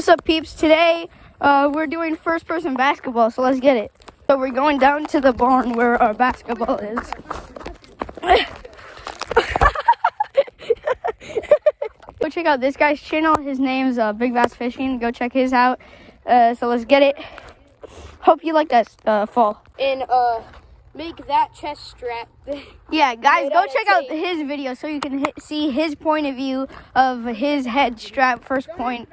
What's up, peeps? Today, we're doing first-person basketball, so let's get it. So we're going down to the barn where our basketball is. Go check out this guy's channel. His name's Big Bass Fishing. Go check his out. So let's get it. Hope you like that fall. And make that chest strap. Yeah, guys, go check out his video so you can see his point of view of his head strap first point.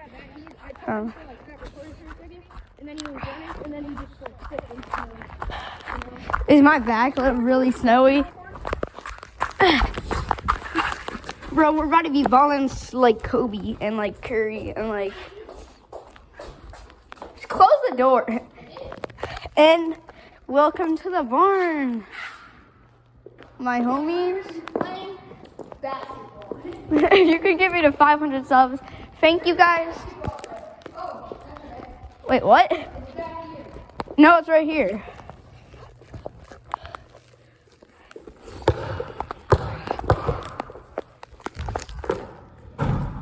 Is my back really snowy? Bro, we're about to be balling like Kobe and like Curry and like... Just close the door. And welcome to the barn, my homies. Playing basketball. If you could give me to 500 subs, thank you guys. Wait, what? No, it's right here.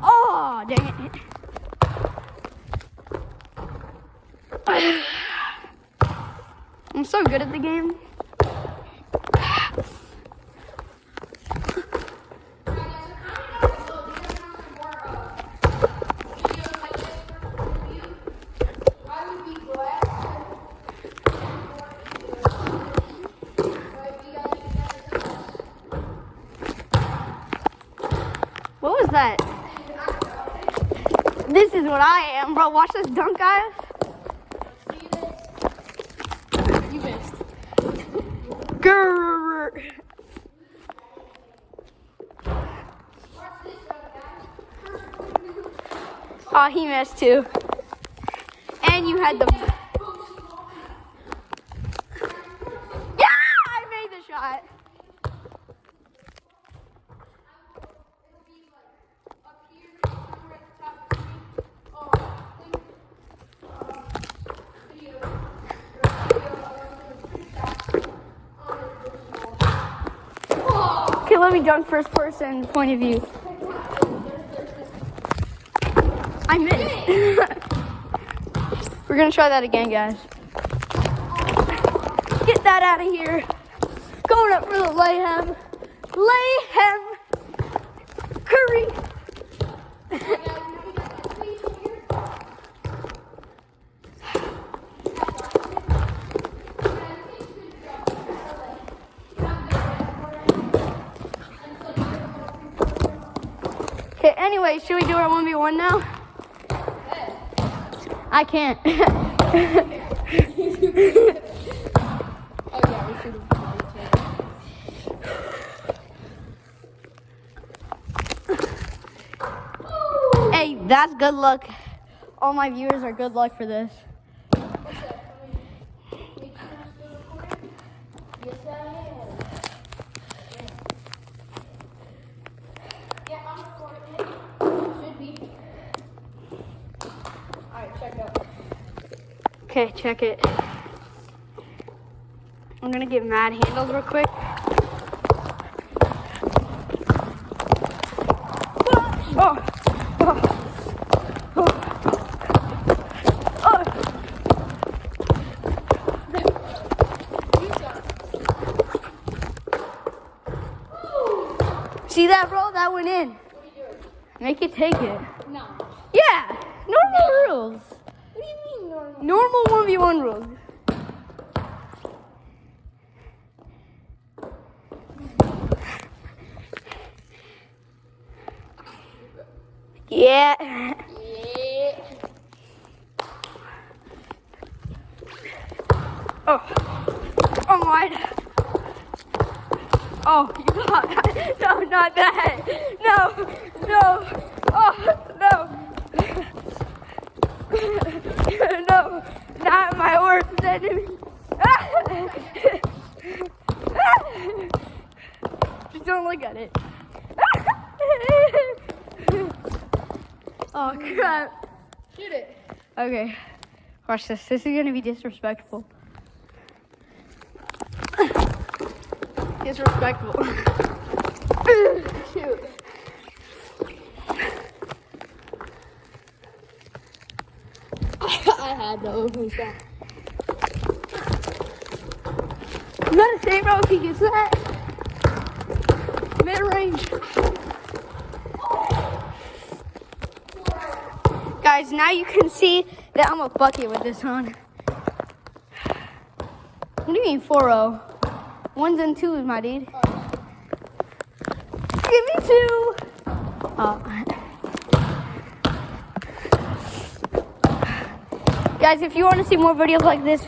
Oh, dang it. I'm so good at the game. What was that? This is what I am, bro. Watch this dunk, guys. You missed. Grrr. Oh, he missed too. And you had the... Yeah, I made the shot. Okay, let me dunk first person point of view. I missed. We're gonna try that again, guys. Get that out of here. Going up for the layhem. Layhem. Curry. Okay, anyway, should we do our 1v1 now? I can't. Oh yeah, we should have. Hey, that's good luck. All my viewers are good luck for this. Okay, check it. I'm gonna get mad handles real quick. Oh, oh, oh, oh. See that, bro? That went in. Make it take it. No. Yeah, normal rules. What do you mean normal? Normal 1v1 rules. Yeah. Yeah. Oh. Oh my. Oh, you got that. No, not that. No. No. Oh, no. No, not my worst enemy. Just don't look at it. Oh, crap. Shoot it. Okay, watch this. This is gonna be disrespectful. Disrespectful. Shoot. I had the open shot. You gotta say, bro, if he gets that. Mid-range. Guys, now you can see that I'm a bucket with this on. What do you mean 4-0? 1s and 2s, my dude. Give me 2. Oh. Guys, if you want to see more videos like this,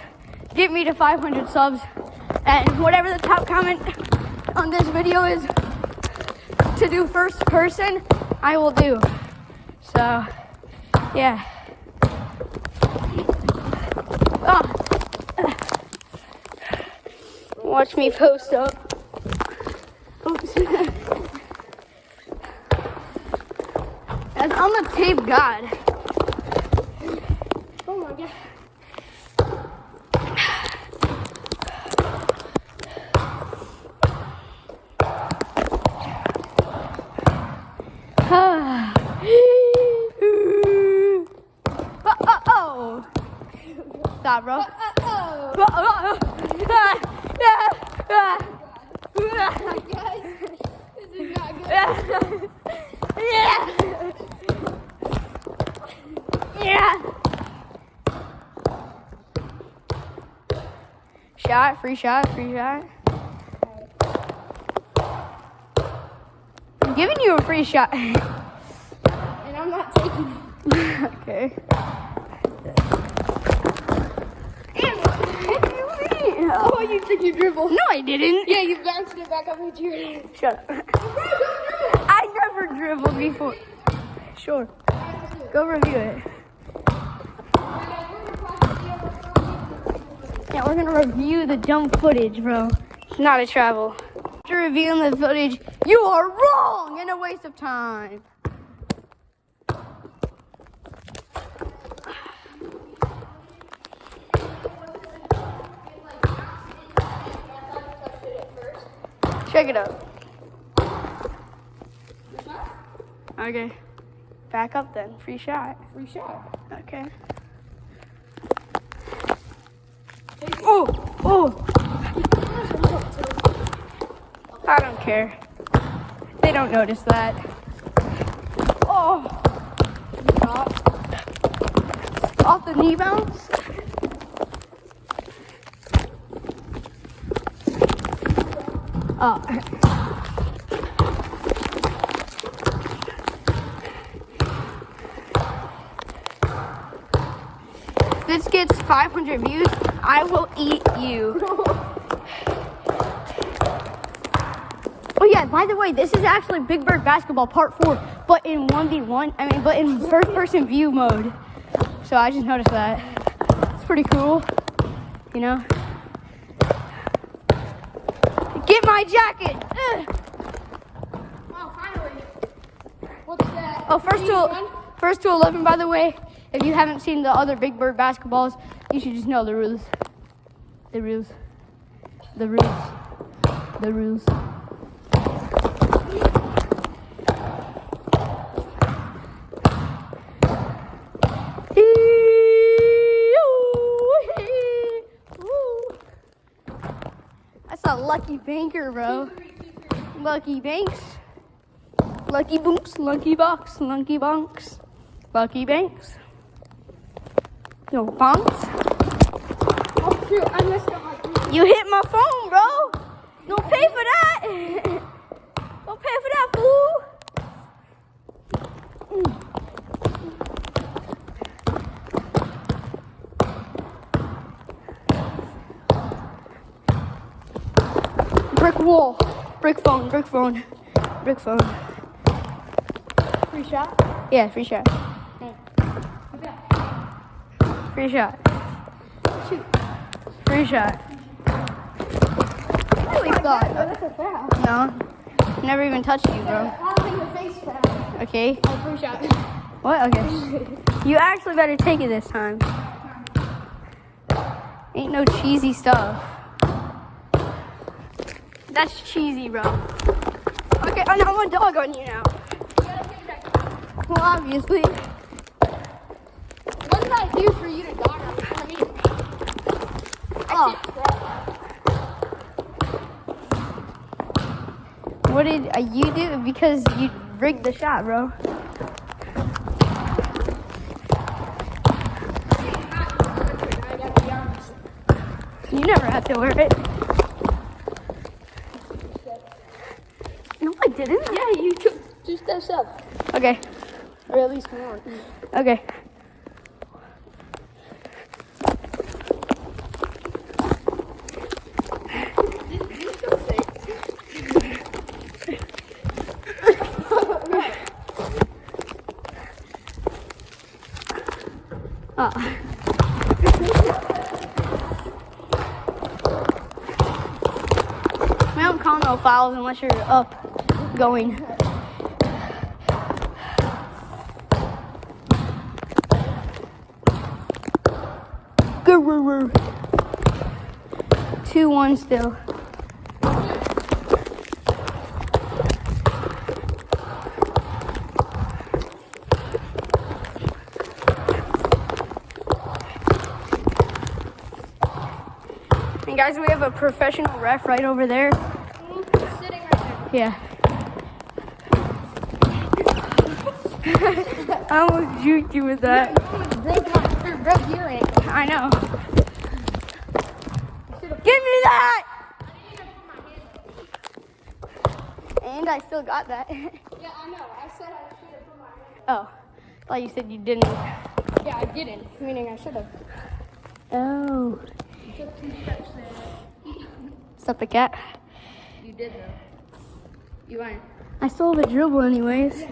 get me to 500 subs. And whatever the top comment on this video is to do first person, I will do. So, yeah. Oh. Watch me post up. Oops. As I'm a tape god. Oh my god. Oh. Stop, bro. Guys, this is not good. Yeah. Shot, free shot. I'm giving you a free shot. And I'm not taking it. Okay. Oh, you took your dribble. No, I didn't. Yeah, you bounced it back up into your hand. Shut up. I never dribbled before. Sure. Go review it. Yeah, we're gonna review the dumb footage, bro. It's not a travel. After reviewing the footage, you are wrong and a waste of time. Check it out. Okay. Back up then. Free shot. Free shot. Okay. Oh! I don't care. They don't notice that. Oh! Off the knee bounce. Oh. This gets 500 views, I will eat you. Oh yeah, by the way, this is actually Big Bird Basketball Part 4, but in 1v1, but in first person view mode. So I just noticed that. It's pretty cool, you know? Get my jacket! Ugh. Oh, finally. What's that? Oh, first to 11, by the way. If you haven't seen the other Big Bird basketballs, you should just know the rules. The rules. The rules. The rules. That's a lucky banker, bro. Lucky banks. Lucky boonks, lucky box, lucky bonks. Lucky banks. Yo, bonks. Oh, shoot, I messed up my dribble. You hit my phone, bro. Don't pay for that. Don't pay for that, fool. Brick wall. Brick phone, brick phone. Brick phone. Free shot? Yeah, free shot. Free shot. Shoot. Free shot. Really thought. That's a foul. No. Never even touched you, bro. I don't think the face foul. Okay. Oh, free shot. What? Okay. You actually better take it this time. Ain't no cheesy stuff. That's cheesy, bro. Okay, I'm a dog on you now. Well, obviously. What did I do for you to dog ball. What did you do? Because you rigged the shot, bro. You never have to wear it. No, I didn't. Yeah, you took 2 steps up. Okay. Or at least 1. Okay. Oh. We don't call no fouls unless you're up going. Good. 2-1 still. And guys, we have a professional ref right over there. Sitting right there. Yeah. I almost juked you with that. Broke your ankle. I know. Give me that! And I still got that. Yeah, I know. I said I should have put my hand. Oh, I thought you said you didn't. Yeah, I didn't. Meaning I should have. Oh. You took 2 steps there. Stop the cat. You did though. You ain't. I stole the dribble anyways.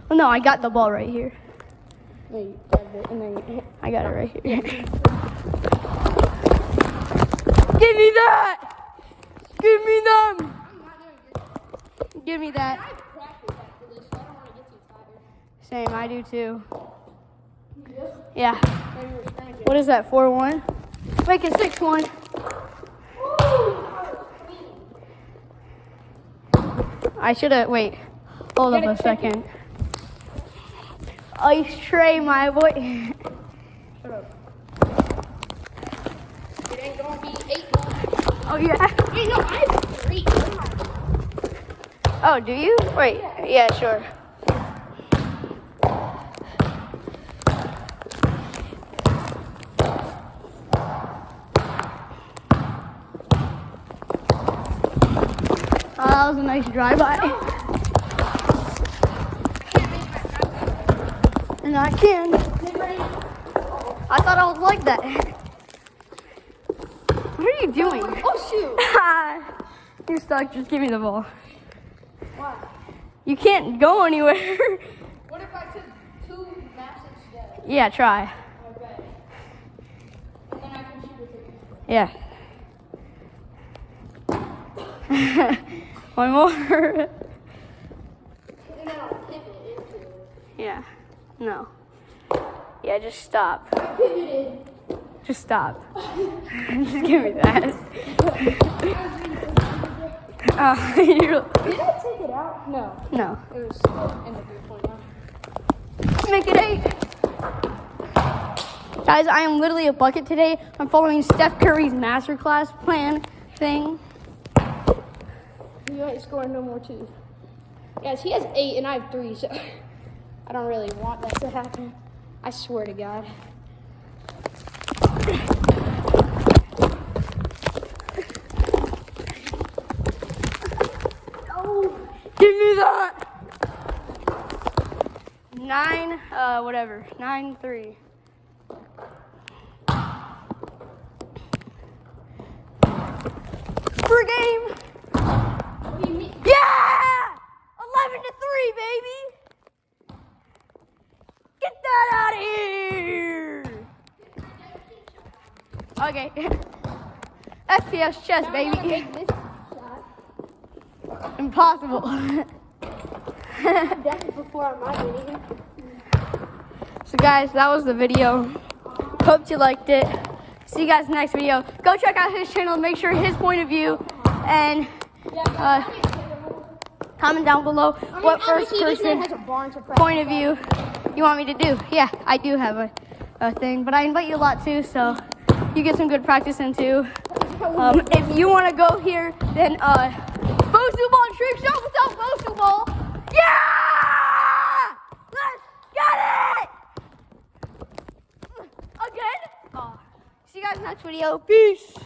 Well, no, I got the ball right here. No, you grabbed it and then you hit. I got it right here. Give me that! Give me them! I'm not doing good. Give me that. I practice after this, so I don't want to get too tired. Same, I do too. Yes. Yeah. Maybe we're scrimmaging. What is that, 4-1? Make it 6-1. I should have, wait. Hold up a second. Ice tray, my boy. Shut up. It ain't gonna be 8-1. Oh, yeah. Wait, no, I have 3. Oh, do you? Wait, yeah, sure. Oh, that was a nice drive-by. And I can. I thought I was like that. What are you doing? Oh, shoot. You're stuck. Just give me the ball. Why? You can't go anywhere. What if I took 2 massive steps? Yeah, try. Okay. And then I can shoot it to you. Yeah. One more. And then I'll pivot into it. Yeah. No. Yeah, just stop. I pivoted. Just stop. Just give me that. You're, Did I take it out? No. no. It was still in the 3-point line. Make it 8. Guys, I am literally a bucket today. I'm following Steph Curry's masterclass plan thing. You ain't scoring no more 2s. Guys, he has 8 and I have 3, so I don't really want that to happen. I swear to God. Oh, give me that. 9, whatever. 9-3. Per game. What do you mean? Yeah! 11-3, baby. Get that out of here. Okay. FPS chess, Now I gotta baby. make this shot. Impossible. I've done it before on my video. So guys, that was the video. Hope you liked it. See you guys next video. Go check out his channel, make sure his point of view, and comment down below what first person point of view you want me to do. Yeah, I do have a thing, but I invite you a lot too, so you get some good practice in too. If you want to go here, then Bosu Ball trick shot without Bosu Ball. Yeah! Let's get it! Again? See you guys next video. Peace.